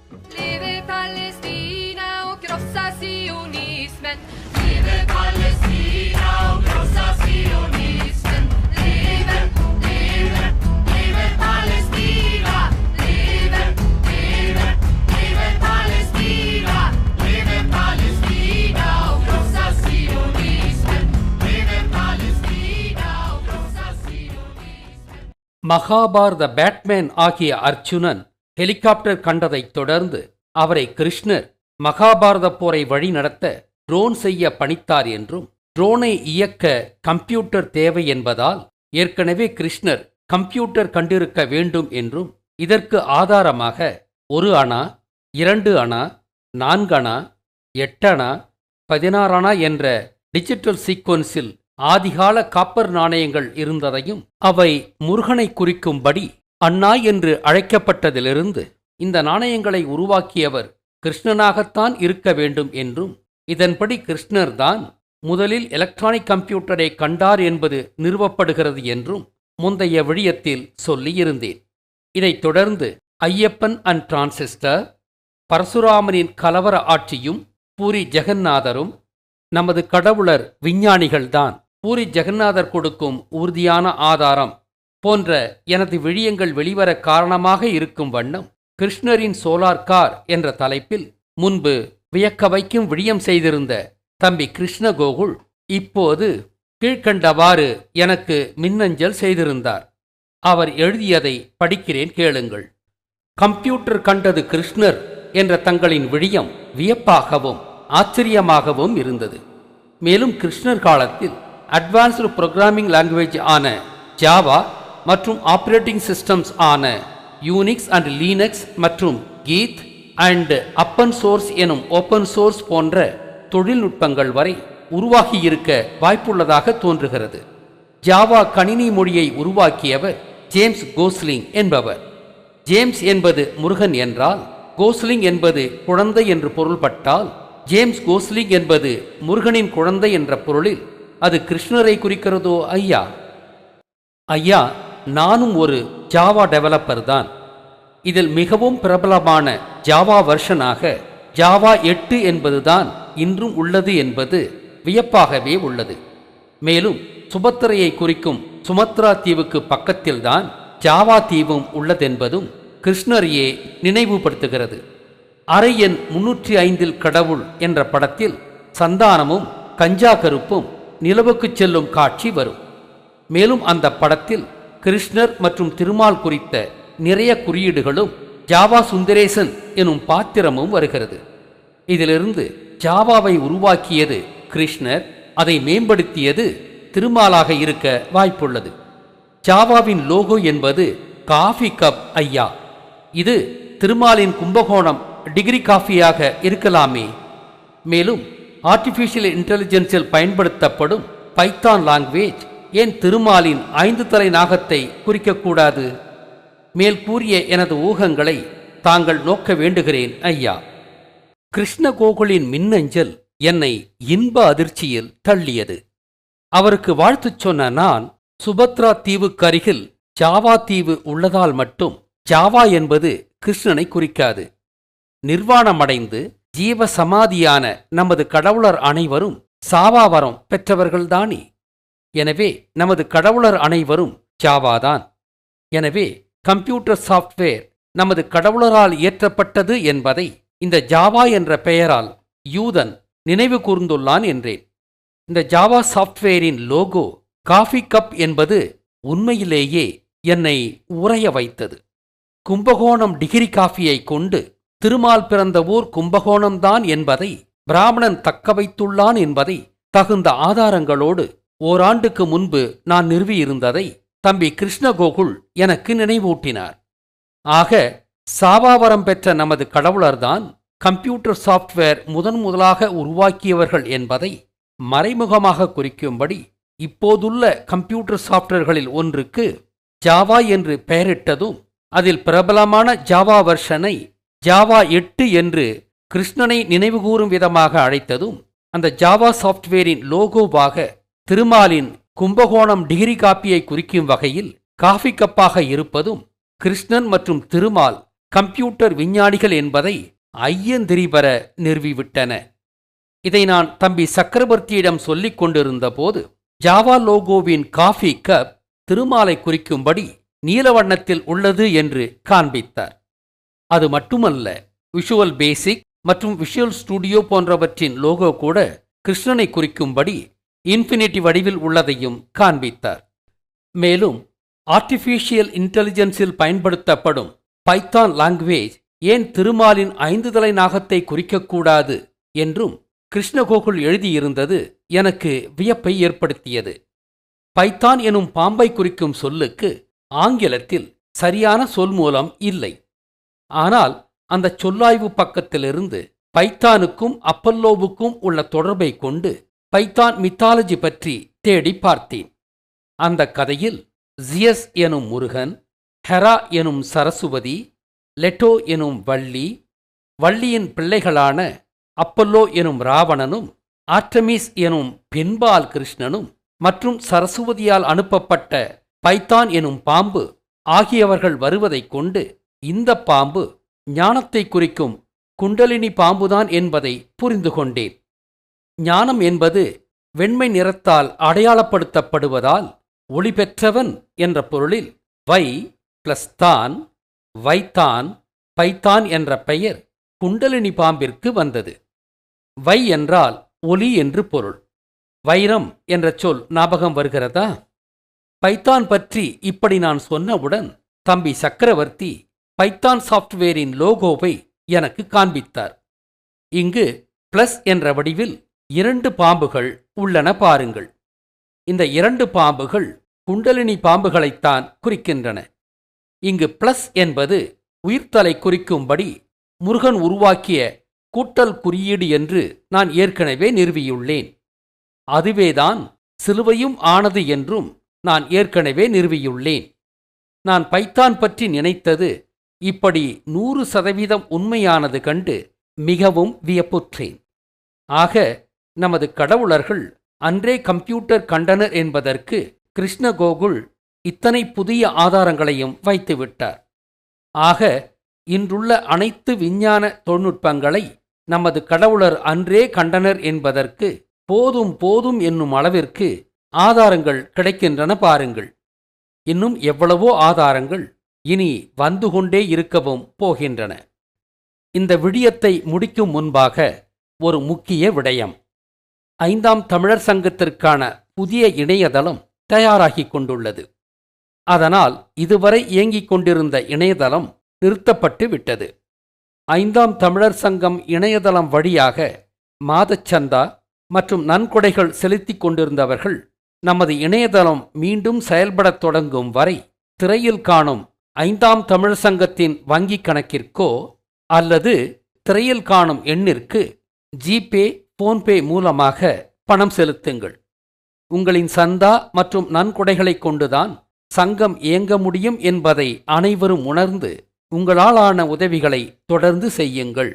Leve Palestina och krossa sionismen. Leve Palestina och krossa sionismen. Leve, leve, leve Palestina. Leve, leve, leve Palestina. Leve Palestina och krossa sionismen. Leve Palestina och krossa sionismen. Mahabharata Batman ஆகிய Arjunan helicopter கண்டதைத் தொடர்ந்து அவரை கிருஷ்ணர் மகாபாரத போரை வழிநடத்த drone செய்ய பணித்தார் என்றும், ட்ரோனை இயக்க computer தேவை என்பதால் ஏற்கனவே கிருஷ்ணர் கம்ப்யூட்டர் கண்டிருக்க வேண்டும் என்றும், இதற்கு ஆதாரமாக 1 அணா, 2 அணா, 4 அணா, 8 அணா, 16 அணா என்ற டிஜிட்டல் சீக்வன்ஸில் ஆதிகால காப்பர் நாணயங்கள் இருந்ததையும், அவை முருகனை குறிக்கும்படி அண்ணா என்று அழைக்கப்பட்டதிலிருந்து இந்த நாணயங்களை உருவாக்கியவர் கிருஷ்ணனாகத்தான் இருக்க வேண்டும் என்றும், இதன்படி கிருஷ்ணர் தான் முதலில் எலக்ட்ரானிக் கம்ப்யூட்டரை கண்டார் என்பது நிறுவப்படுகிறது என்றும் முந்தைய விழியத்தில் சொல்லியிருந்தேன். இதைத் தொடர்ந்து ஐயப்பன் அண்ட் டிரான்சிஸ்டர், பரசுராமனின் கலவர ஆட்சியும், பூரி ஜெகந்நாதரும் நமது கடவுளர் விஞ்ஞானிகள்தான், பூரி ஜெகந்நாதர் கொடுக்கும் உறுதியான ஆதாரம் போன்ற எனது விழியங்கள் வெளிவர காரணமாக இருக்கும் வண்ணம் கிருஷ்ணரின் சோலார் கார் என்ற தலைப்பில் முன்பு வியக்க வைக்கும் விழியம் செய்திருந்த தம்பி கிருஷ்ண கோகுல் இப்போது கீழ்க்கண்டவாறு எனக்கு மின்னஞ்சல் செய்திருந்தார். அவர் எழுதியதை படிக்கிறேன், கேளுங்கள். கம்ப்யூட்டர் கண்டது கிருஷ்ணர் என்ற தங்களின் விழியம் வியப்பாகவும் ஆச்சரியமாகவும் இருந்தது. மேலும் கிருஷ்ணர் காலத்தில் அட்வான்ஸ்டு புரோகிராமிங் லாங்குவேஜ் ஆன ஜாவா மற்றும் ஆப்ரேட்டிங் சிஸ்டம்ஸ் ஆன யூனிக்ஸ் அண்ட் லீனக்ஸ் மற்றும் கீத் அண்ட் அப்பன் சோர்ஸ் எனும் ஓப்பன் சோர்ஸ் போன்ற தொழில்நுட்பங்கள் வரை உருவாகியிருக்க வாய்ப்புள்ளதாக தோன்றுகிறது. ஜாவா கணினி மொழியை உருவாக்கியவர் ஜேம்ஸ் கோஸ்லிங் என்பவர். ஜேம்ஸ் என்பது முருகன் என்றால், கோஸ்லிங் என்பது குழந்தை என்று பொருள்பட்டால், ஜேம்ஸ் கோஸ்லிங் என்பது முருகனின் குழந்தை என்ற பொருளில் அது கிருஷ்ணரை குறிக்கிறதோ ஐயா? ஐயா, நானும் ஒரு ஜாவா டெவலப்பர் தான். இதில் மிகவும் பிரபலமான ஜாவா வெர்ஷனாக ஜாவா 8 என்பதுதான் இன்றும் உள்ளது என்பது வியப்பாகவே உள்ளது. மேலும் சுபத்திரையை குறிக்கும் சுமத்ரா தீவுக்கு பக்கத்தில்தான் ஜாவா தீவும் உள்ளதென்பதும் கிருஷ்ணரையே நினைவுபடுத்துகிறது. அறை எண் 305 கடவுள் என்ற படத்தில் சந்தானமும் கஞ்சா கருப்பும் நிலவுக்குச் செல்லும் காட்சி வரும். மேலும் அந்த படத்தில் கிருஷ்ணர் மற்றும் திருமால் குறித்த நிறைய குறியீடுகளும் ஜாவா சுந்தரேசன் எனும் பாத்திரமும் வருகிறது. இதிலிருந்து ஜாவாவை உருவாக்கியது கிருஷ்ணர், அதை மேம்படுத்தியது திருமாலாக இருக்க வாய்ப்புள்ளது. ஜாவாவின் லோகோ என்பது காஃபி கப் ஐயா. இது திருமாலின் கும்பகோணம் டிகிரி காஃபியாக இருக்கலாமே. மேலும் ஆர்டிஃபிஷியல் இன்டெலிஜென்ஸில் பயன்படுத்தப்படும் பைத்தான் லாங்குவேஜ் ஏன் திருமாலின் 5 தலை நாகத்தை குறிக்கக்கூடாது? மேல் கூறிய எனது ஊகங்களை தாங்கள் நோக்க வேண்டுகிறேன் ஐயா. கிருஷ்ண கோகுலின் மின்னஞ்சல் என்னை இன்ப அதிர்ச்சியில் தள்ளியது. அவருக்கு வாழ்த்துச் சொன்ன நான், சுபத்ரா தீவுக்கருகில் ஜாவா தீவு உள்ளதால் மட்டும் ஜாவா என்பது கிருஷ்ணனை குறிக்காது. நிர்வாணமடைந்து ஜீவ சமாதியான நமது கடவுளர் அனைவரும் சாவாவரம் பெற்றவர்கள்தானே. எனவே நமது கடவுளர் அனைவரும் ஜாவாதான். எனவே கம்ப்யூட்டர் சாஃப்ட்வேர் நமது கடவுளரால் இயற்றப்பட்டது என்பதை இந்த ஜாவா என்ற பெயரால் யூதன் நினைவு கூர்ந்துள்ளான் என்றேன். இந்த ஜாவா சாஃப்ட்வேரின் லோகோ காஃபி கப் என்பது உண்மையிலேயே என்னை உறைய வைத்தது. கும்பகோணம் டிகிரி காஃபியை கொண்டு திருமால் பிறந்த ஊர் கும்பகோணம்தான் என்பதை பிராமணன் தக்க வைத்துள்ளான் என்பதை தகுந்த ஆதாரங்களோடு ஓராண்டுக்கு முன்பு நான் நிறுவியிருந்ததை தம்பி கிருஷ்ணகோகுல் எனக்கு நினைவூட்டினார். ஆக சாவாவரம் பெற்ற நமது கடவுளர்தான் கம்ப்யூட்டர் சாஃப்ட்வேர் முதலாக உருவாக்கியவர்கள் என்பதை மறைமுகமாக குறிக்கும்படி இப்போதுள்ள கம்ப்யூட்டர் சாஃப்ட்வேர்களில் ஒன்றுக்கு ஜாவா என்று பெயரிட்டதும், அதில் பிரபலமான ஜாவா வெர்ஷனை ஜாவா 8 என்று கிருஷ்ணனை நினைவுகூறும் விதமாக அழைத்ததும், அந்த ஜாவா சாஃப்ட்வேரின் லோகோவாக திருமாலின் கும்பகோணம் டிகிரி காப்பியை குறிக்கும் வகையில் காஃபி கப்பாக இருப்பதும், கிருஷ்ணன் மற்றும் திருமால் கம்ப்யூட்டர் விஞ்ஞானிகள் என்பதை ஐயந்திரிபர நிறுவிவிட்டன. இதை நான் தம்பி சக்கரவர்த்தியிடம் சொல்லிக் கொண்டிருந்த போது ஜாவா லோகோவின் காஃபி கப் திருமாலை குறிக்கும்படி நீல வண்ணத்தில் உள்ளது என்று காண்பித்தார். அது மட்டுமல்ல, விஷுவல் பேசிக் மற்றும் விஷுவல் ஸ்டுடியோ போன்றவற்றின் லோகோ கூட கிருஷ்ணனை குறிக்கும்படி இன்ஃபினிட்டி வடிவில் உள்ளதையும் காண்பித்தார். மேலும் ஆர்டிஃபிஷியல் இன்டெலிஜென்ஸில் பயன்படுத்தப்படும் பைத்தான் லாங்குவேஜ் ஏன் திருமாலின் 5 தலை நாகத்தை குறிக்கக்கூடாது என்றும் கிருஷ்ணகோகுல் எழுதியிருந்தது எனக்கு வியப்பை ஏற்படுத்தியது. பைத்தான் எனும் பாம்பை குறிக்கும் சொல்லுக்கு ஆங்கிலத்தில் சரியான சொல் மூலம் இல்லை. ஆனால் அந்த சொல்லாய்வு பக்கத்திலிருந்து பைத்தானுக்கும் அப்பல்லோவுக்கும் உள்ள தொடர்பை கொண்டு பைத்தான் மித்தாலஜி பற்றி தேடி பார்த்தேன். அந்த கதையில் ஜியஸ் எனும் முருகன், ஹெரா எனும் சரசுவதி, லெட்டோ எனும் வள்ளி, வள்ளியின் பிள்ளைகளான அப்பல்லோ எனும் ராவணனும், ஆர்டமிஸ் எனும் பெண்பால் கிருஷ்ணனும் மற்றும் சரசுவதியால் அனுப்பப்பட்ட பைத்தான் எனும் பாம்பு ஆகியவர்கள் வருவதைக் கொண்டு இந்த பாம்பு ஞானத்தை குறிக்கும் குண்டலினி பாம்புதான் என்பதை புரிந்து கொண்டேன். ஞானம் என்பது வெண்மை நிறத்தால் அடையாளப்படுத்தப்படுவதால் ஒளி பெற்றவன் என்ற பொருளில் வை பிளஸ் தான், வைத்தான், பைத்தான் என்ற பெயர் குண்டலினி பாம்பிற்கு வந்தது. வை என்றால் ஒளி என்று பொருள். வைரம் என்ற சொல் ஞாபகம் வருகிறதா? பைத்தான் பற்றி இப்படி நான் சொன்னவுடன் தம்பி சக்கரவர்த்தி பைத்தான் சாஃப்ட்வேரின் லோகோவை எனக்கு காண்பித்தார். இங்கு பிளஸ் என்ற வடிவில் 2 பாம்புகள் உள்ளன பாருங்கள். இந்த 2 பாம்புகள் குண்டலினி பாம்புகளைத்தான் குறிக்கின்றன. இங்கு பிளஸ் என்பது உயிர்த்தலை குறிக்கும்படி முருகன் உருவாக்கிய கூட்டல் குறியீடு என்று நான் ஏற்கனவே நிறுவியுள்ளேன். அதுவேதான் சிலுவையும் ஆனது என்றும் நான் ஏற்கனவே நிறுவியுள்ளேன். நான் பைத்தான் பற்றி நினைத்தது இப்படி 100% உண்மையானது கண்டு மிகவும் வியப்புற்றேன். ஆக நமது கடவுளர்கள் அன்றே கம்ப்யூட்டர் கண்டனர் என்பதற்கு கிருஷ்ணகோகுல் இத்தனை புதிய ஆதாரங்களையும் வைத்துவிட்டார். ஆக இன்றுள்ள அனைத்து விஞ்ஞான தொழில்நுட்பங்களை நமது கடவுளர் அன்றே கண்டனர் என்பதற்கு போதும் போதும் என்னும் அளவிற்கு ஆதாரங்கள் கிடைக்கின்றன பாருங்கள். இன்னும் எவ்வளவோ ஆதாரங்கள் இனி வந்து கொண்டே இருக்கவும் போகின்றன. இந்த விடயத்தை முடிக்கும் முன்பாக ஒரு முக்கிய விடயம். 5ஆம் தமிழர் சங்கத்திற்கான புதிய இணையதளம் தயாராகிக் கொண்டுள்ளது. அதனால் இதுவரை இயங்கிக் கொண்டிருந்த இணையதளம் நிறுத்தப்பட்டு விட்டது. 5ஆம் தமிழர் சங்கம் இணையதளம் வழியாக மாதச்சந்தா மற்றும் நன்கொடைகள் செலுத்திக் கொண்டிருந்தவர்கள் நமது இணையதளம் மீண்டும் செயல்படத் தொடங்கும் வரை திரையில் காணும் 5ஆம் தமிழர் சங்கத்தின் வங்கிக் கணக்கிற்கோ அல்லது திரையில் காணும் எண்ணிற்கு ஜிபே, போன்பே மூலமாக பணம் செலுத்துங்கள். உங்களின் சந்தா மற்றும் நன்கொடைகளைக் கொண்டுதான் சங்கம் இயங்க முடியும் என்பதை அனைவரும் உணர்ந்து உங்களாலான உதவிகளை தொடர்ந்து செய்யுங்கள்.